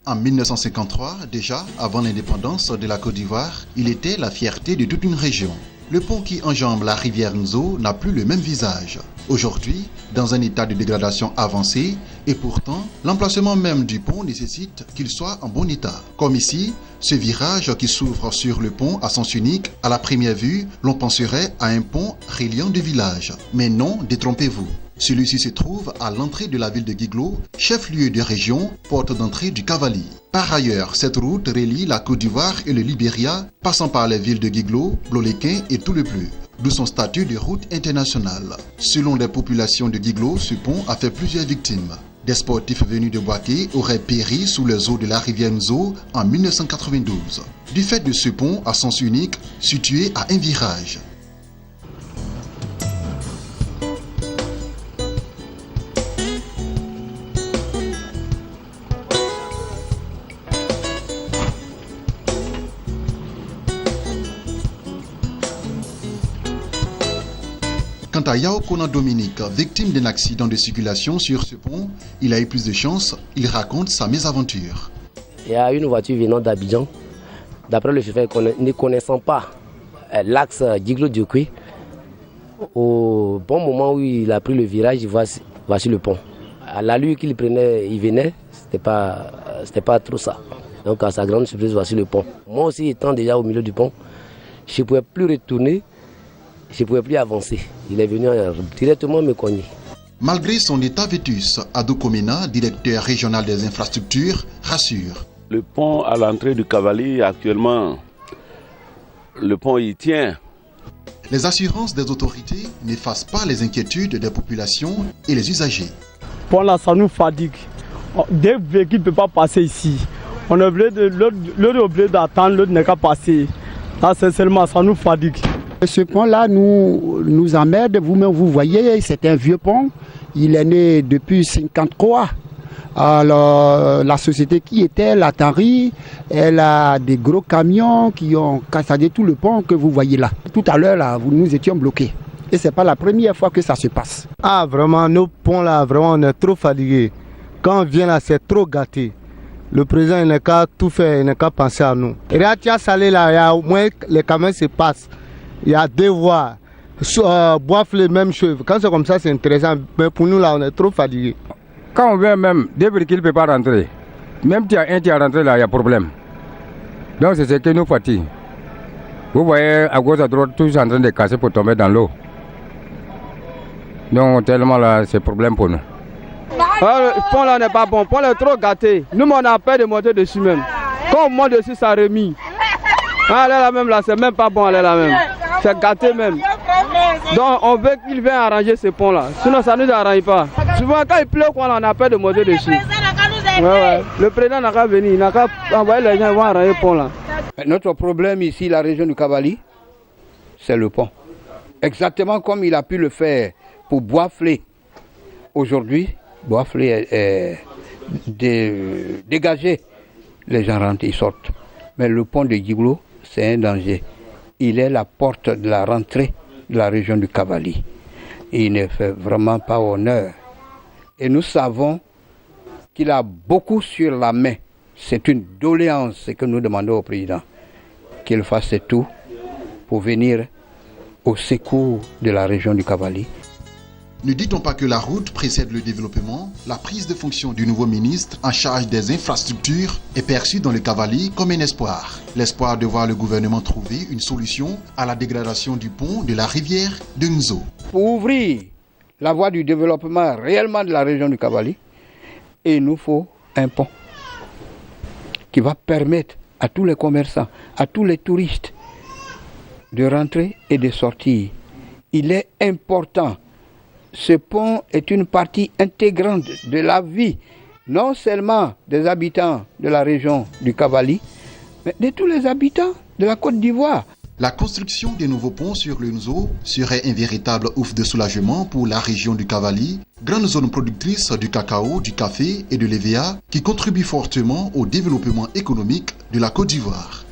En 1953, déjà, avant l'indépendance de la Côte d'Ivoire, il était la fierté de toute une région. Le pont qui enjambe la rivière Nzo n'a plus le même visage. Aujourd'hui, dans un état de dégradation avancé, et pourtant, l'emplacement même du pont nécessite qu'il soit en bon état. Comme ici, ce virage qui s'ouvre sur le pont à sens unique, à la première vue, l'on penserait à un pont reliant deux villages. Mais non, détrompez-vous. Celui-ci se trouve à l'entrée de la ville de Guiglo, chef-lieu de région, porte d'entrée du Cavali. Par ailleurs, cette route relie la Côte d'Ivoire et le Libéria, passant par les villes de Guiglo, Bloléquin et Toulepleu, d'où son statut de route internationale. Selon les populations de Guiglo, ce pont a fait plusieurs victimes. Des sportifs venus de Boaké auraient péri sous les eaux de la rivière Nzo en 1992, du fait de ce pont à sens unique situé à un virage. Quant à Yao Kona Dominique, victime d'un accident de circulation sur ce pont, il a eu plus de chance, il raconte sa mésaventure. Il y a une voiture venant d'Abidjan. D'après le chauffeur, ne connaissant pas l'axe Guiglo-Diokwe, au bon moment où il a pris le virage, voici le pont. À l'allure qu'il prenait, il venait, c'était pas trop ça. Donc à sa grande surprise, voici le pont. Moi aussi, étant déjà au milieu du pont, je ne pouvais plus retourner. Je ne pouvais plus avancer. Il est venu directement me cogner. Malgré son état vétus, Ado Komena, directeur régional des infrastructures, rassure. Le pont à l'entrée du Cavali, actuellement, le pont y tient. Les assurances des autorités n'effacent pas les inquiétudes des populations et les usagers. Le pont là, ça nous fatigue. Des véhicules ne peuvent pas passer ici. On est obligé d'attendre, l'autre n'est qu'à passer. Là, sincèrement, ça nous fatigue. Ce pont-là nous emmerde. Vous-même, vous voyez, c'est un vieux pont. Il est né depuis 1953. Alors, la société qui était, la Tanri, elle a des gros camions qui ont cassé tout le pont que vous voyez là. Tout à l'heure, là, nous étions bloqués. Et ce n'est pas la première fois que ça se passe. Ah, vraiment, nos ponts là, vraiment, on est trop fatigués. Quand on vient là, c'est trop gâté. Le président, il n'a qu'à tout faire, il n'a qu'à penser à nous. Et là, tu as salé là, il y a au moins les camions se passent. Il y a deux voies. Boivent les mêmes choses. Quand c'est comme ça, c'est intéressant. Mais pour nous, là, on est trop fatigués. Quand on vient même, des véhicules ne peuvent pas rentrer. Même si un qui est rentré là, il y a problème. Donc c'est ce qui nous fatigue. Vous voyez, à gauche, à droite, tous en train de casser pour tomber dans l'eau. Donc tellement là, c'est problème pour nous. Le pont là n'est pas bon. Le pont est trop gâté. Nous, on a peur de monter dessus même. Quand on monte dessus, ça remet. Elle est là même là, c'est même pas bon, elle est là même. C'est gâté même. Donc on veut qu'il vienne arranger ce pont là. Sinon ça ne nous arrange pas. Souvent quand il pleut, on a peur de monter dessus. Ouais. Le président n'a qu'à venir, il n'a qu'à envoyer les gens vont arranger le pont là. Notre problème ici, la région du Cavali, c'est le pont. Exactement comme il a pu le faire pour Boisflé. Aujourd'hui, Boisflé est dégagé. Les gens rentrent, ils sortent. Mais le pont de Guiglo, c'est un danger. Il est la porte de la rentrée de la région du Cavali. Il ne fait vraiment pas honneur. Et nous savons qu'il a beaucoup sur la main. C'est une doléance que nous demandons au président. Qu'il fasse tout pour venir au secours de la région du Cavali. Ne dit-on pas que la route précède le développement? La prise de fonction du nouveau ministre en charge des infrastructures est perçue dans le Cavali comme un espoir. L'espoir de voir le gouvernement trouver une solution à la dégradation du pont de la rivière de Nzo. Pour ouvrir la voie du développement réellement de la région du Cavali, il nous faut un pont qui va permettre à tous les commerçants, à tous les touristes de rentrer et de sortir. Il est important. Ce pont est une partie intégrante de la vie, non seulement des habitants de la région du Cavali, mais de tous les habitants de la Côte d'Ivoire. La construction des nouveaux ponts sur le Nzo serait un véritable ouf de soulagement pour la région du Cavali, grande zone productrice du cacao, du café et de l'EVA qui contribue fortement au développement économique de la Côte d'Ivoire.